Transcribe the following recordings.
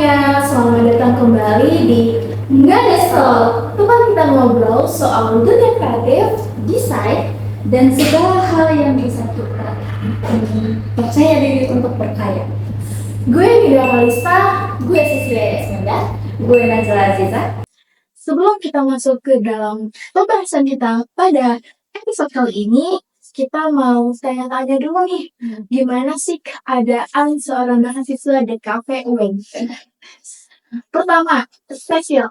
semuanya, selamat datang kembali di Nggak Nyesel. Tempat kita ngobrol soal dunia kreatif, desain, dan segala hal yang bisa kita percaya diri untuk berkarya. Gue Nida Kalista, gue Cecilia Esmenda, gue Najla Aziza. Sebelum kita masuk ke dalam pembahasan kita pada episode kali ini, kita mau tanya-tanya dulu nih, gimana sih keadaan seorang mahasiswa di Cafe UIN? Pertama, Cecil,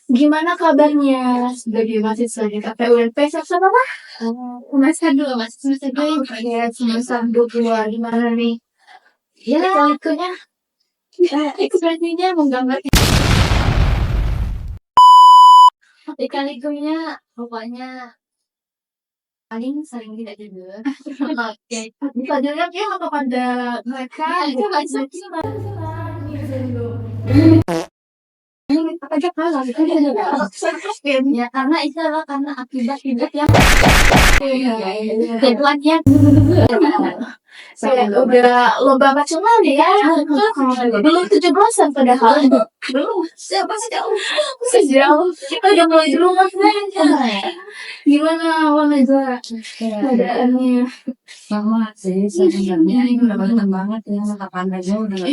gimana kabarnya sebagai mahasiswa di Cafe UIN? Semester apa? Semester 2, Mas. Semester 2 ya, semester 2 gimana nih? Ya, ikutnya ekspresinya menggambarkan ikan-ikannya pokoknya paling sering tidak tidur. Oke. Bisa dilihat ya kepada mereka. Itu masuk apa aja kalah gitu ya, karena itu adalah karena akibat yang deadline-nya saya udah lomba nasional nih ya, belum 17-an padahal belum siapa sih sejauh kita udah mulai dulu mas. Gimana awalnya keadaannya? Sama sih sebenarnya ini udah banget ya, kapan aja udah nggak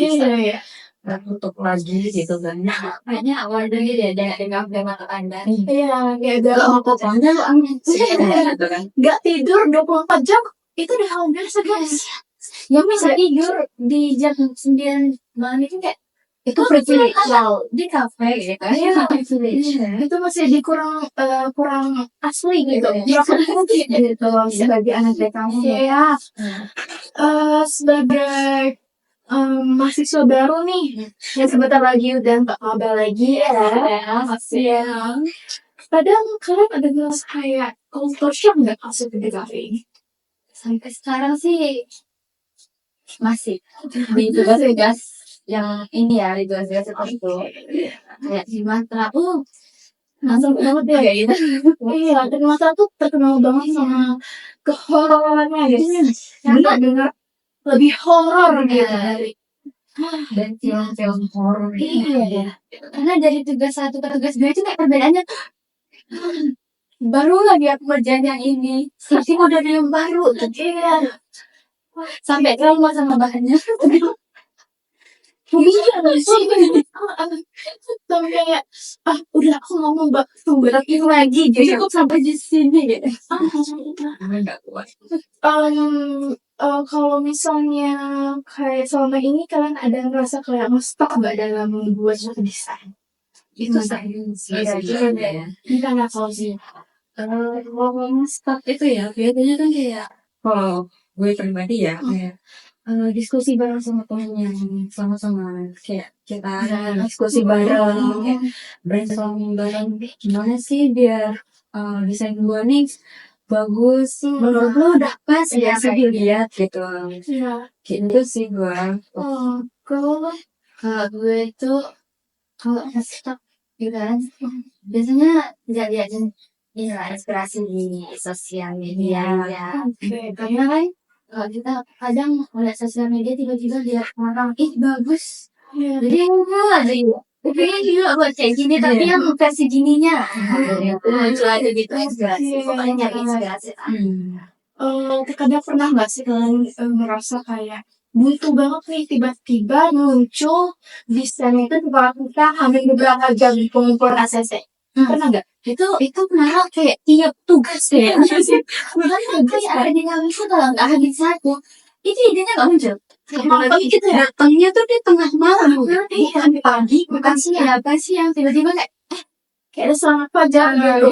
bisa tutup lagi gitu kan. Kayaknya awal dari dengan Anda. Iya, kayak ada apa-apanya lu amin gitu kan. Gak tidur 24 jam itu udah hal biasa guys. Yang bisa tidur di jam 9 malam itu kayak itu privilege di kafe gitu kan. Iya, privilege. Itu masih kurang asli gitu. Gitu sebagai anak DKV. Iya. Sebagai mahasiswa baru nih yang sebentar lagi udah nggak kabar lagi ya masih ya. Kadang kalian ada ngerasa kayak culture shock nggak masuk ke DKV ini? Sampai sekarang sih masih di tugas-tugas yang ini ya, di tugas-tugas tertentu kayak di mantra langsung banget ya kayak gitu. Iya, dan mantra tuh terkenal banget sama kehororannya guys. Dengar lebih horor gitu dari Dan film-film horor iya, karena dari tugas satu ke tugas dua itu kayak perbedaannya baru lagi aku kerjaan yang ini tapi udah ada yang baru iya. Sampai trauma sama bahannya sampai kayak udah aku mau memberakin lagi jadi cukup sampai di sini gitu. nggak kuat. Kalau misalnya kayak selama ini kalian ada ngerasa kayak nge-stuck nggak dalam membuat suatu desain? Itu Iya, ya. Kita nggak tahu sih. Kalau ngomong stuck itu ya biasanya kan kayak kalau gue pribadi ya kayak diskusi bareng sama temen yang sama-sama kayak kita diskusi bareng kayak brainstorming bareng gimana sih biar desain gue nih bagus menurut lo udah pas ya sih dilihat gitu. Iya. Gitu sih gue. Kalau gue itu kalau stuck gitu kan biasanya nggak lihat inilah inspirasi di sosial media ya. Karena kan kalau kita kadang melihat sosial media tiba-tiba lihat orang bagus jadi enggak ada pengen juga buat kayak gini tapi yang versi gininya muncul aja gitu inspirasi, pokoknya nyari inspirasi. kadang pernah nggak sih kalian merasa kayak butuh banget nih tiba-tiba muncul desain itu di kepala kita hampir beberapa jam di pengumpul ACC? Pernah nggak? Itu malah kayak tiap tugas ya makanya kayak ada yang itu kalau nggak habis satu itu idenya nggak muncul. Apalagi kita datangnya tuh di tengah malam bukan pagi Bukan siapa sih yang tiba-tiba kayak Kayak selamat fajar gitu.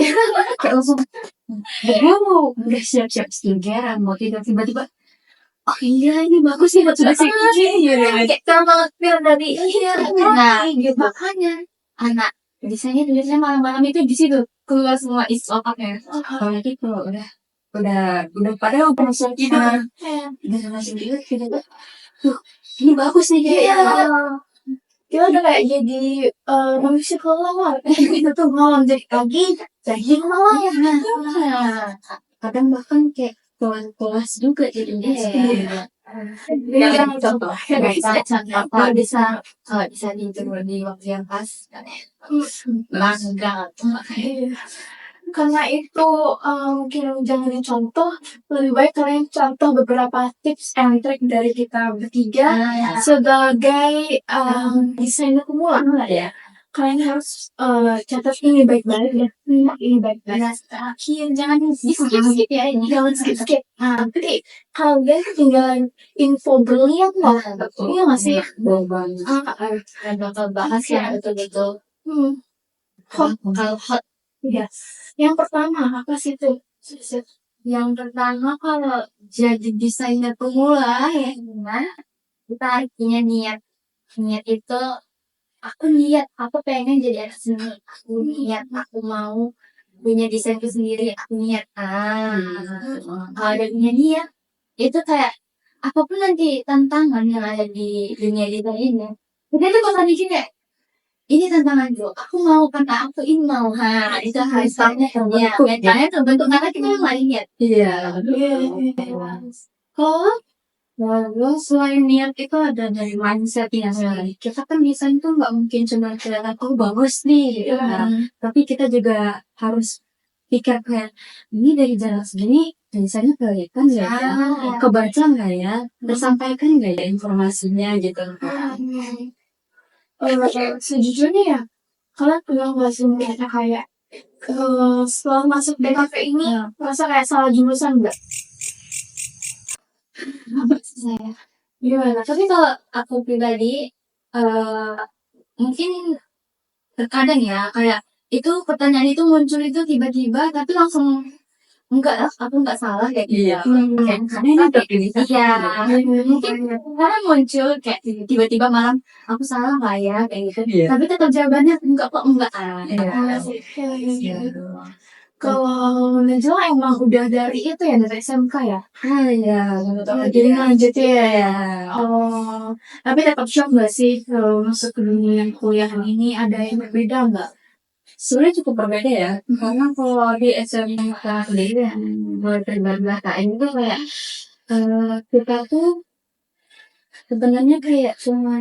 kayak langsung gue mau udah siap-siap skincare mau tiba-tiba oh iya ini bagus sih buat sudah kayak kalau film dari nah gitu. makanya anak desainnya tulisnya malam-malam itu di situ keluar semua isi otaknya. apalagi kalau udah pada langsung tidur udah langsung tidur kita ini bagus nih kayak Kita udah kayak jadi manusia kelelawar. Itu tuh malam jadi pagi, jadi malam. kadang bahkan kayak kelas juga jadinya. Iya. Jangan contoh, kalau bisa ditiru di waktu yang pas, kan ya. Bangga. Iya. Karena itu mungkin jangan contoh, lebih baik kalian contoh beberapa tips and trick dari kita bertiga sebagai desainer pemula ya. Kalian harus catat ini baik-baik ya. Ini baik-baik. Terakhir, jangan skip ya ini. Jangan skip. Nanti kalian tinggal info berlian loh. Iya nggak sih? Dan bakal bahas yang betul-betul kalau hot. Yes. Yang pertama apa sih tuh? Yang pertama, kalau jadi desainer pemula ya gimana? Kita artinya niat itu aku pengen jadi anak seni, aku niat aku mau punya desainku sendiri, aku niat kalau ada punya niat itu kayak apapun nanti tantangan yang ada di dunia desain ini, kita tuh bakal mikir kayak ini tantanganku, aku mau karena aku ini mau, itu mentalnya terbentuk karena kita memang niat. Iya. Kalau Lalu selain niat itu ada dari mindsetnya sih. Kita kan desain tuh nggak mungkin cuma kelihatan bagus nih, gitu kan. Tapi kita juga harus pikir kayak ini dari jarak segini desainnya kelihatan nggak ya, kebaca nggak ya, tersampaikan nggak ya informasinya gitu. sejujurnya ya, kalian pernah nggak sih merasa kayak setelah masuk DKV ini merasa kayak salah jurusan nggak? Saya Gimana? tapi kalau aku pribadi mungkin terkadang ya kayak itu pertanyaan itu muncul itu tiba-tiba tapi langsung enggak lah, aku enggak salah kayak gitu. Iya. Kayak karena ini iya mungkin karena muncul kayak tiba-tiba malam aku salah nggak ya kayak gitu. Iya. Tapi tetap jawabannya enggak kok, enggak. Kalau Najla emang udah dari itu ya, dari SMK ya? Iya. Jadi lanjut ya. Iya. Tapi tetap shock gak sih kalau masuk ke dunia kuliah ini ada yang berbeda nggak? Sebenarnya cukup berbeda ya, karena kalau di SMK sendiri yang mulai KM itu kayak kita tuh sebenarnya kayak cuma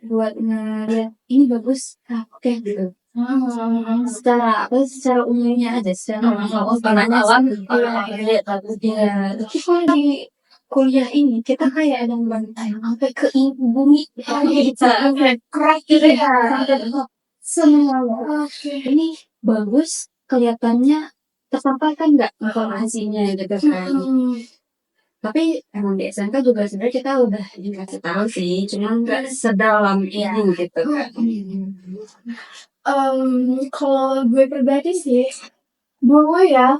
buat ngeliat ini bagus, oke gitu. Secara umumnya aja, secara awam lihat bagus dia. Tapi kalau di kuliah ini kita kayak ada bantai sampai ke bumi, kita kerak gitu ya. Semua ini bagus, kelihatannya tersampaikan nggak informasinya gitu kan. Tapi emang di SMK juga sebenarnya kita udah dikasih tahu sih, cuma nggak sedalam ini gitu kan. Kalau gue pribadi sih, gue ya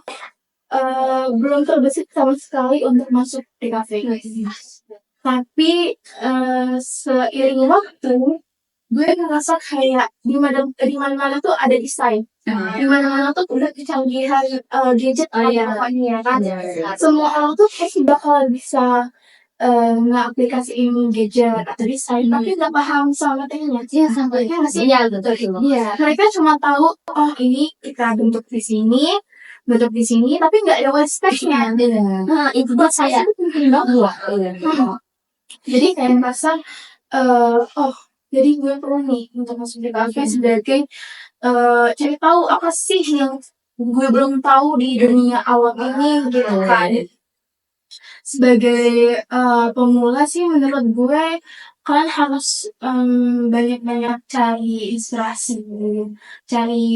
belum terbesit sama sekali untuk masuk di kafe. Tapi seiring waktu, gue ngerasa kayak di mana-mana tuh ada desain. Di mana-mana tuh udah kecanggihan gadget pokoknya kan. Semua orang tuh pasti bakal bisa nge-aplikasiin gadget atau desain, tapi nggak paham sama tekniknya. Iya sampai iya betul. Iya, mereka cuma tahu oh ini kita bentuk di sini, tapi nggak ada speknya. Nah itu buat saya penting banget. Jadi kayak merasa jadi gue perlu nih untuk masuk di kafe sebagai cari tahu apa sih yang gue belum tahu di dunia awam ini gitu kan. Sebagai pemula sih menurut gue kalian harus banyak-banyak cari inspirasi, cari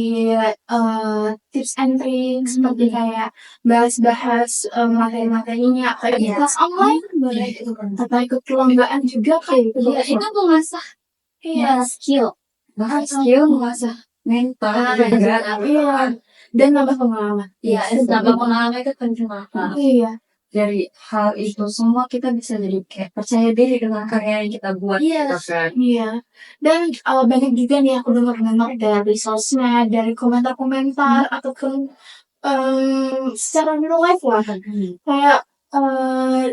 tips and tricks seperti kayak bahas-bahas materi-materinya kayak di kelas online boleh atau ikut kelombayaan juga kayak gitu. itu mengasah skill Mengasah mental juga. Iya, dan nambah pengalaman. nambah pengalaman itu penting banget. Iya. Dari hal itu semua kita bisa jadi kayak percaya diri dengan karya yang kita buat gitu kan. Iya. Dan banyak juga nih aku dengar dari sosmed, dari komentar-komentar ataupun secara real life lah. Kayak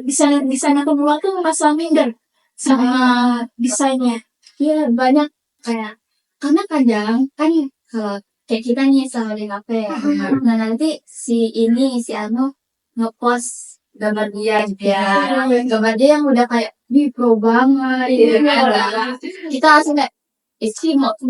desainer pemula tuh merasa minder sama desainnya. Iya banyak kayak karena kadang kan kalau kayak kita nih sama di kafe ya, nah nanti si Anu ngepost gambar dia gambar dia yang udah kayak di pro banget gitu kan. Kita langsung kayak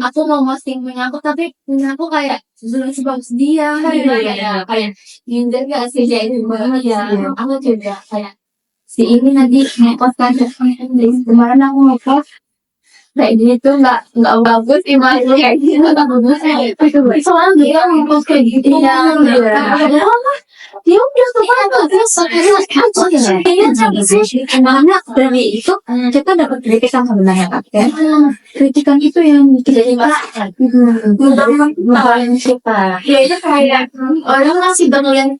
aku mau posting punya aku tapi punya aku kayak belum sebagus dia gitu ya, kayak minder gak sih kayak itu banget ya. Aku juga kayak si ini nanti ngepost kan kemarin aku ngepost kayak gini tuh nggak bagus imajinnya kayak gitu nggak bagus soalnya dia ngepost kayak gitu ya dia udah bagus kayaknya sih kemana dari itu kita dapat kritikan sebenarnya kan kritikan itu yang jadi masalah kita ya itu kayak orang masih ngeliat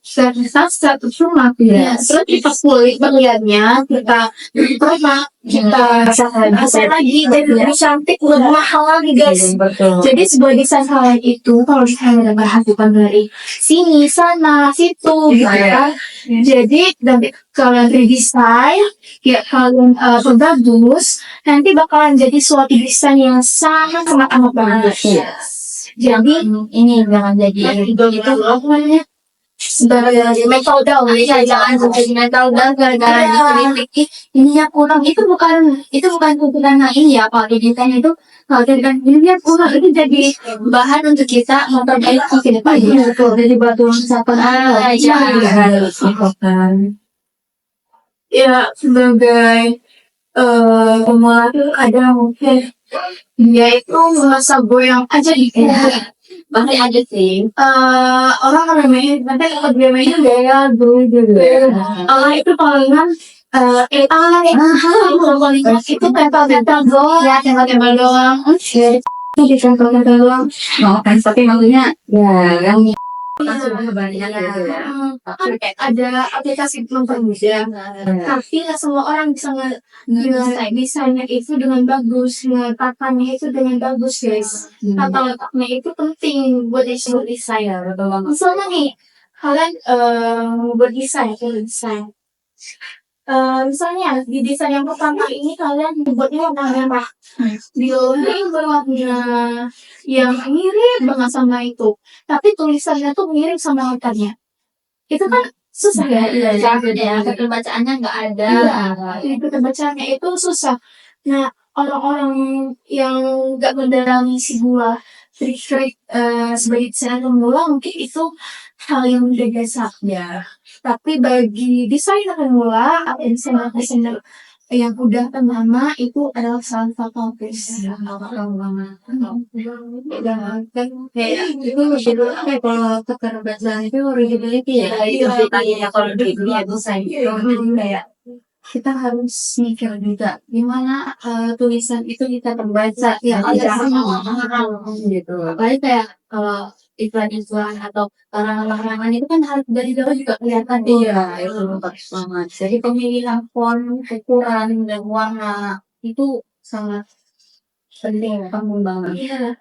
satu rumah ya terus kita kulik ngeliatnya kita pernah kita asal lagi dan lebih cantik lebih mahal lagi guys. Jadi sebuah desain hal itu kalau misalnya ada perhatian dari sini sana situ gitu kan. Jadi nanti kalian redesign ya kalian bagus nanti bakalan jadi suatu desain yang sangat sangat amat bagus. Jadi ini jangan jadi itu apa namanya sebagai mental down ya jangan jadi mental down gara-gara dikritik ininya kurang itu bukan tuntutan ini ya kalau desain itu kalau dengan ininya kurang itu jadi bahan untuk kita memperbaiki ke depannya jadi batu loncatan ya sebagai pemula tuh ada mungkin dia itu merasa goyang aja gitu pasti ada sih orang remehin nanti kalau dia remehin gaya dulu gitu itu palingan AI itu tempel-tempel doang ya tempel-tempel doang itu tempel-tempel doang tapi maksudnya ya yang ada aplikasi mempermudah tapi nggak semua orang bisa desainnya itu dengan bagus tatanya itu dengan bagus guys tata letaknya itu penting buat desain misalnya nih kalian buat desain misalnya di desain yang pertama ini kalian buatnya warna merah di bawahnya berwarna yang mirip banget sama itu tapi tulisannya tuh mirip sama angkanya itu kan susah ya keterbacaannya nggak ada keterbacaannya itu susah nah orang-orang yang nggak mendalami sebuah trik-trik sebagai desainer pemula mungkin itu hal yang udah biasa ya tapi bagi desainer pemula atau desainer yang udah lama itu adalah salah satu tips banget kan kayak itu kayak kalau keterbatasan itu readability ya itu tadi kalau di dunia desain itu kayak kita harus mikir juga gimana tulisan itu kita terbaca ya gitu apalagi kayak kalau iklan-iklan atau larangan itu kan harus dari jauh juga kelihatan iya itu bagus banget jadi pemilihan font ukuran dan warna itu sangat penting banget iya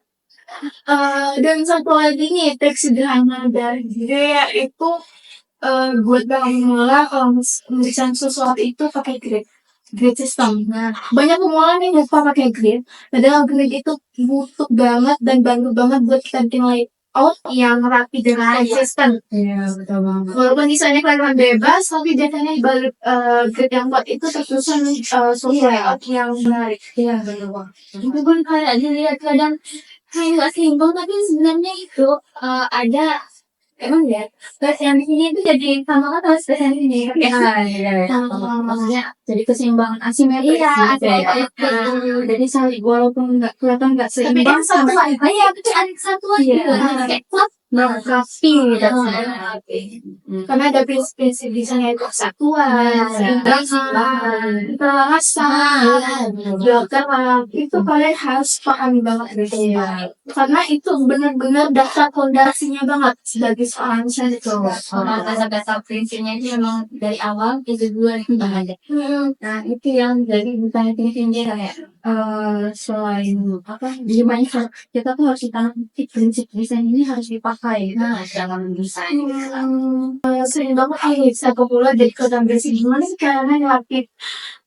dan satu lagi nih trik sederhana dari dia itu buat pemula kalau mendesain sesuatu itu pakai grid system. Nah, banyak pemula nih lupa pakai grid. Padahal grid itu butuh banget dan bantu banget buat kita bikin layout yang rapi dan konsisten. Iya, betul banget. Walaupun desainnya kelihatan bebas, tapi biasanya di balik grid yang buat itu tersusun suatu layout yang menarik. Iya, betul banget. Itu pun kayak dilihat kadang kayak nggak simpel, tapi sebenarnya itu ada emang ya, yang di sini itu jadi sama kan harus yang ini maksudnya jadi keseimbangan asimetris jadi saling walaupun nggak kelihatan nggak seimbang tapi satu aja ada satu aja kayak rapi karena ada prinsip desainnya itu kesatuan rasa dokter itu kalian harus pahami banget karena itu benar-benar dasar fondasinya banget sebagai seorang desainer itu dasar prinsipnya itu memang dari awal itu dua ada nah itu yang jadi desain prinsipnya kayak selain apa gimana kita tuh harus ditanam prinsip desain ini harus dipakai dalam desain sering banget bisa pemula jadi kodam basic gimana sih karena ngelatih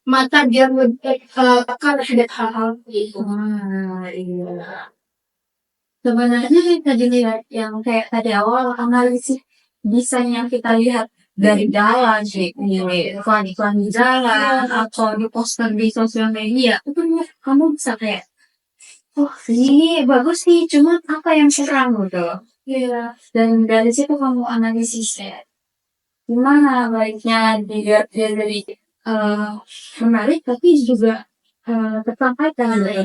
mata dia lebih akan terhadap hal-hal gitu iya sebenarnya bisa dilihat yang kayak tadi awal analisis desain yang kita lihat dari jalan sih, iklan di jalan atau di poster di sosial media itu kamu bisa kayak, oh ini bagus sih, cuma apa yang kurang gitu. Iya. Dan dari situ kamu analisis ya, gimana baiknya dia jadi eh, menarik tapi juga tersampaikan dari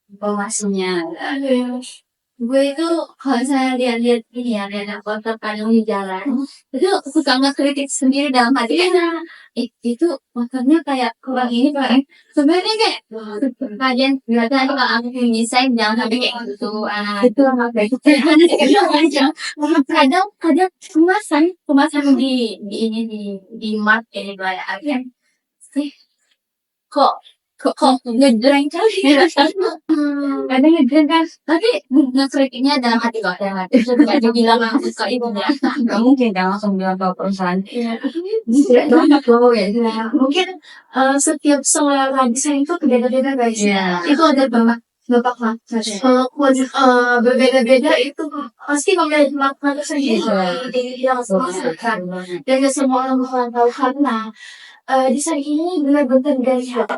informasinya. Iya. Gue itu kalau saya lihat-lihat ini ya, lihat poster kadang di jalan, itu suka ngekritik sendiri dalam hati kan, itu motornya kayak kurang ini pak. Sebenarnya kayak kalian bilang kalau aku desain jangan sampai kayak gitu. Itu anak baik. Kadang kemasan di ini di mart ini kayak apa sih? Kok ngejreng kali kadang ngejreng kan, tapi ngekritiknya dalam hati kok, dalam hati tidak dibilang langsung ke ibunya. Nggak mungkin kan langsung bilang ke perusahaan. Tidak banget loh ya. Mungkin setiap selera desain itu beda-beda guys. Itu ada bapak makna. Kalau berbeda-beda itu pasti memiliki makna tersendiri yang maksudkan. Dan gak semua orang bakal tahu karena desain ini benar-benar dari hati.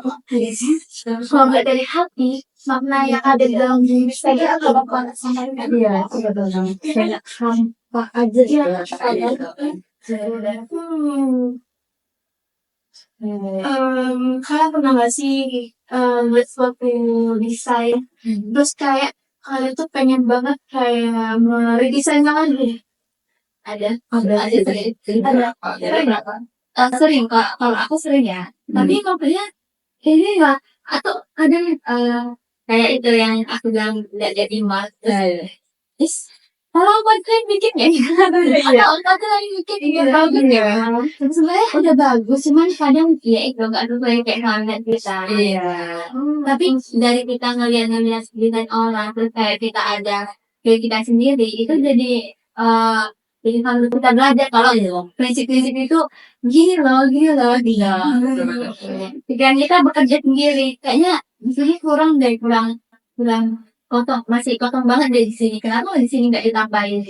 Kalau nggak dari hati, makna yang ada di dalam diri saya nggak bakal sampaikan. Iya, betul banget. Kayak sampah aja Iya, gitu. Kalian pernah nggak sih lihat suatu desain, terus kayak kalian tuh pengen banget kayak meredesain lagi? Ada Ada. sering kak, kalau aku sering ya, tapi kalau kalian ini enggak, atau kadang kayak itu yang aku bilang lihat di mall terus kalau buat kalian bikin ya atau kata lagi bikin ini bagus ya sebenarnya udah bagus, cuman kadang ya itu nggak sesuai kayak ngeliat kita. Tapi dari kita ngeliat desain orang, terus kayak kita ada kayak kita sendiri, itu jadi jadi kalau kita belajar kalau prinsip-prinsip itu gini loh. Pikiran kita bekerja sendiri, kayaknya di sini kurang kosong, masih kosong banget dari sini. Kenapa di sini nggak ditambahin?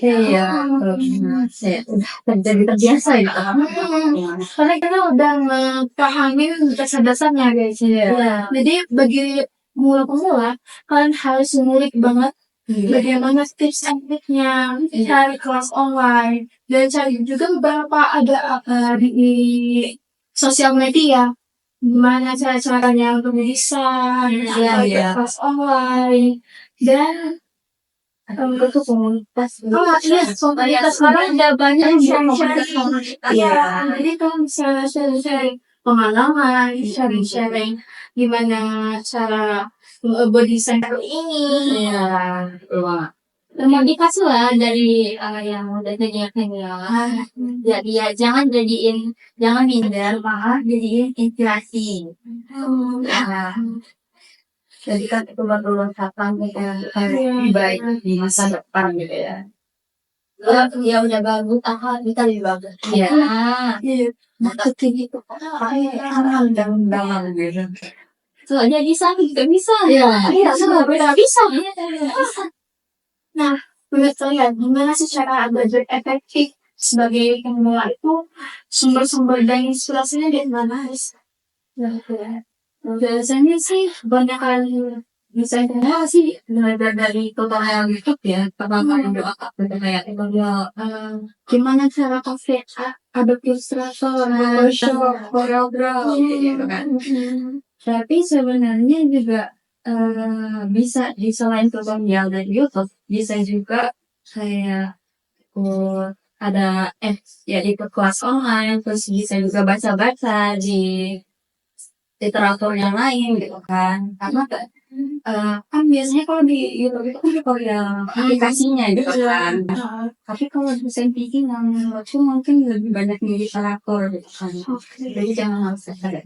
Udah jadi terbiasa ya. Karena kita udah memahami dasar-dasarnya guys. Jadi bagi pemula-pemula, kalian harus ngulik banget bagaimana tips and triknya, cari kelas online, dan cari juga beberapa ada di sosial media, gimana cara-caranya untuk desain, kelas online, dan Itu komunitas. komunitas sekarang udah banyak yang sharing. Jadi kalau misalnya sharing pengalaman, sharing gimana cara buat desain ini. Termotivasi lah dari yang udah tanyakan ya. Jadi ya jangan minder, malah jadiin inspirasi. Jadi kan itu berloncatan yang lebih baik di masa depan gitu ya. Ya udah bagus, kita lebih bagus. Iya. Maksudnya gitu. Dalam gitu. Soalnya bisa juga bisa. Iya, semua bisa. Iya, bisa. Nah, menurut kalian gimana sih cara belajar efektif sebagai pemula itu, sumber-sumber dan inspirasinya dari mana guys? Biasanya sih kebanyakan desain sih belajar dari tutorial YouTube ya. Pertama yang doa gitu kayak gimana cara kasih ada ilustrator, Photoshop, koreografi gitu kan. Tapi sebenarnya juga bisa di selain tutorial dari YouTube bisa juga kayak ada ya ikut kelas online, terus bisa juga baca-baca di literatur yang lain gitu kan. Karena kan biasanya kalau di YouTube itu kan tutorial aplikasinya gitu kan. Tapi kalau desain bikin yang lucu mungkin lebih banyak di literatur gitu kan. Jadi jangan harus ada.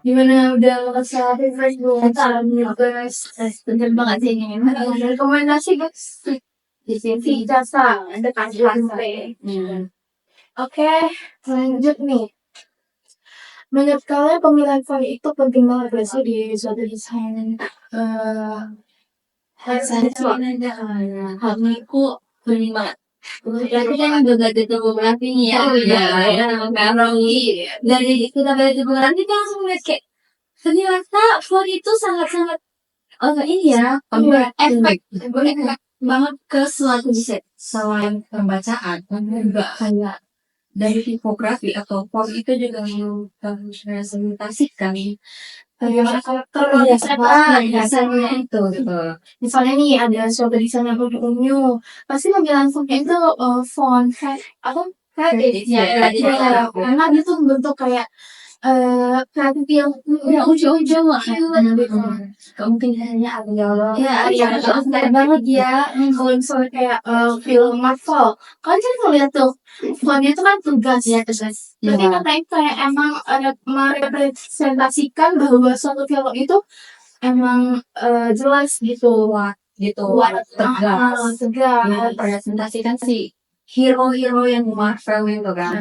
Gimana udah ngerasa refresh belum? Guys, Bener banget sih ini. rekomendasi guys. Di sini Jasa ada kajian. Oke, lanjut nih. Menurut kalian pemilihan font itu penting banget gak sih di suatu desain Satu aja karena aku penting banget. Berarti kan juga ada topografi nih ya, dari kita belajar topografi kan langsung lihat kayak ternyata font itu sangat-sangat ini ya, efek banget ke suatu desain. Selain pembacaan, kan juga kayak dari tipografi atau font itu juga merepresentasikan karakter biasanya itu gitu. Misalnya nih ada suatu desain yang unyu, pasti pemilihan fontnya itu font kreatif Ya, karena dia tuh bentuk kayak kreatif yang ujung-ujung Kemungkinannya ada ya benar banget ya. Kalau misalnya kayak film Marvel, kalian kan ngeliat tuh fontnya itu kan tugas ya tugas. Berarti katanya kayak emang merepresentasikan bahwa suatu film itu emang jelas gitu, tegas. merepresentasikan si hero-hero yang Marvel itu kan.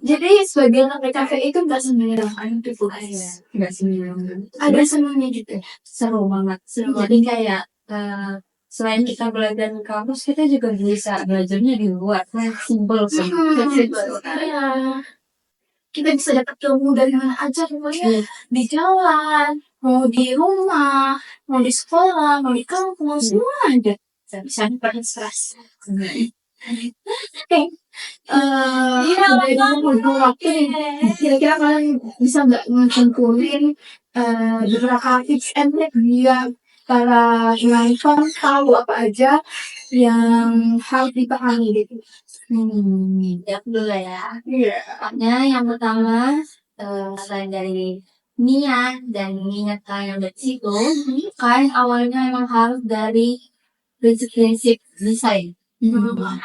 Jadi sebagian mereka kayak itu nggak sembarangan gitu guys. Nggak sembarangan. Ada senangnya juga. Seru banget. Jadi kayak selain kita belajar di kampus, kita juga bisa belajarnya di luar. Simple sih. Ya. Kita bisa dapat ilmu dari mana aja pokoknya di jalan, mau di rumah, mau di sekolah, mau di kampung, semua ada. Bisa berinspirasi. Oke, dari menunggu waktu nih, kira-kira kalian bisa nggak ngumpulin beberapa tips and trick biar para penonton tahu apa aja yang harus dipahami gitu. ya dulu ya. Iya. Pokoknya yang pertama selain dari niat dan minat kalian bersih kalian awalnya emang harus dari prinsip-prinsip desain.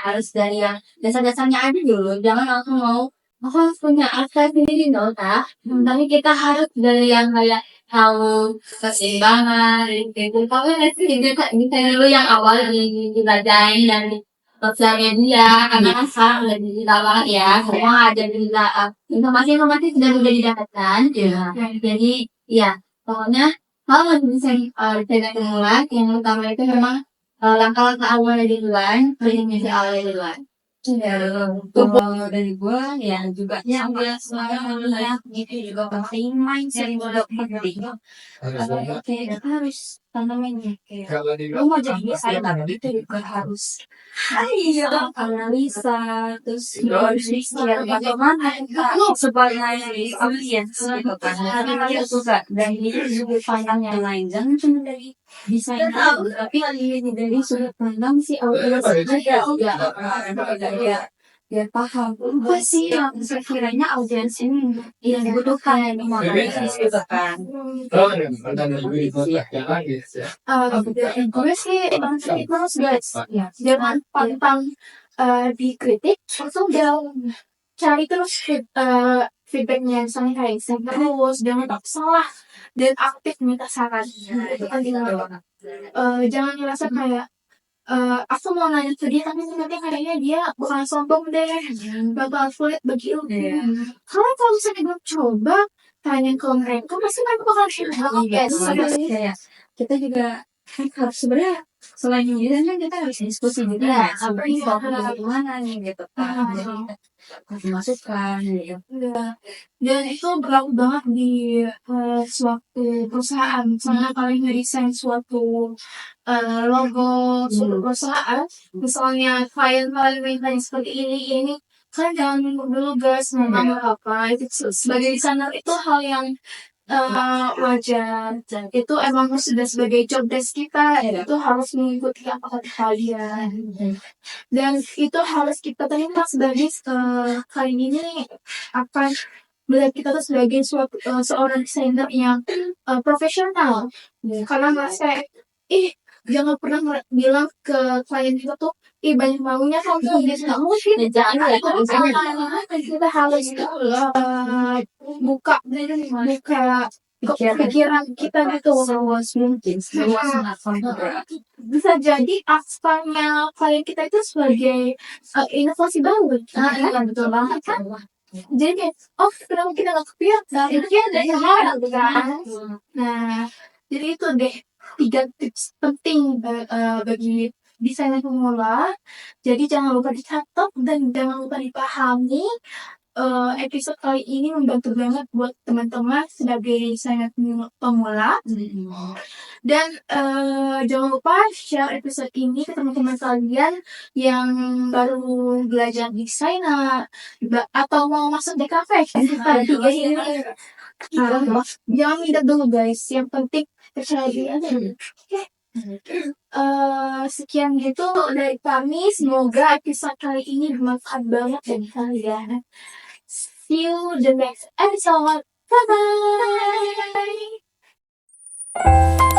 Harus dari yang dasar-dasarnya aja dulu, jangan langsung mau aku harus punya aset sendiri tapi kita harus dari yang kayak tahu keseimbangan itu tapi nanti kita dulu yang awal dipelajarin dari sosial media karena kan sekarang udah digital banget ya, semua ada informasi sudah mudah didapatkan jadi ya pokoknya kalau desain pemula yang utama itu memang langkah-langkah awal dari luar, prinsip awal dari luar. Kalau dari gue ya juga sambil semuanya gitu juga penting, mindset juga penting. Kayak kita harus tanamnya kayak lu mau jadi desainer itu juga harus analisa terus harus lihat bagaimana kita sebagai audiens gitu kan. Karena juga dari sudut pandang yang lain, jangan cuma dari desainer tapi dari sudut pandang si audiens juga biar paham apa sih yang sekiranya audiens ini yang dibutuhkan yang mau gitu kan. Gue sih itu guys, jangan pantang dikritik, langsung jauh cari terus feedbacknya, misalnya kayak terus jangan salah dan aktif minta saran. Itu penting banget. Jangan ngerasa kayak aku mau nanya ke dia tapi nanti kayaknya dia bakal sombong deh, bakal sulit bagi ilmu. Karena kalau misalnya gue coba tanya ke mereka pasti mereka bakal share guys. Kayak kita juga harus sebenarnya selain desain kan kita harus diskusi juga sampai gimana nih gitu kan, jadi kasih masukan gitu. Dan itu berlaku banget di suatu perusahaan. Misalnya kalian ngedesain suatu logo suatu perusahaan, misalnya klien minta seperti ini, kalian jangan nunggu dulu guys mau apa. Itu sebagai desainer itu hal yang wajar. Itu emang sudah sebagai job desk kita, itu harus mengikuti apa kata kalian. Dan itu harus kita terima sebagai kali ini akan melihat kita tuh sebagai seorang desainer yang profesional. Karena merasa jangan pernah bilang ke klien kita tuh banyak maunya kamu bisa mungkin jangan kita harus buka pikiran kita gitu Seluas mungkin, seluas bisa jadi asalnya klien kita itu sebagai inovasi baru. Betul banget kan. Jadi kayak, oh kenapa kita gak kepikiran? Nah, itu kan dari hal kan. Nah, jadi itu deh 3 tips penting bagi desainer pemula. Jadi jangan lupa dicatat dan jangan lupa dipahami. Episode kali ini membantu banget buat teman-teman sebagai desainer pemula. Dan jangan lupa share episode ini ke teman-teman kalian yang baru belajar desain atau mau masuk DKV. Jangan minder dulu guys, yang penting percaya diri aja. Oke. Sekian gitu dari kami. Semoga episode kali ini bermanfaat banget bagi kalian. See you the next episode. Bye bye.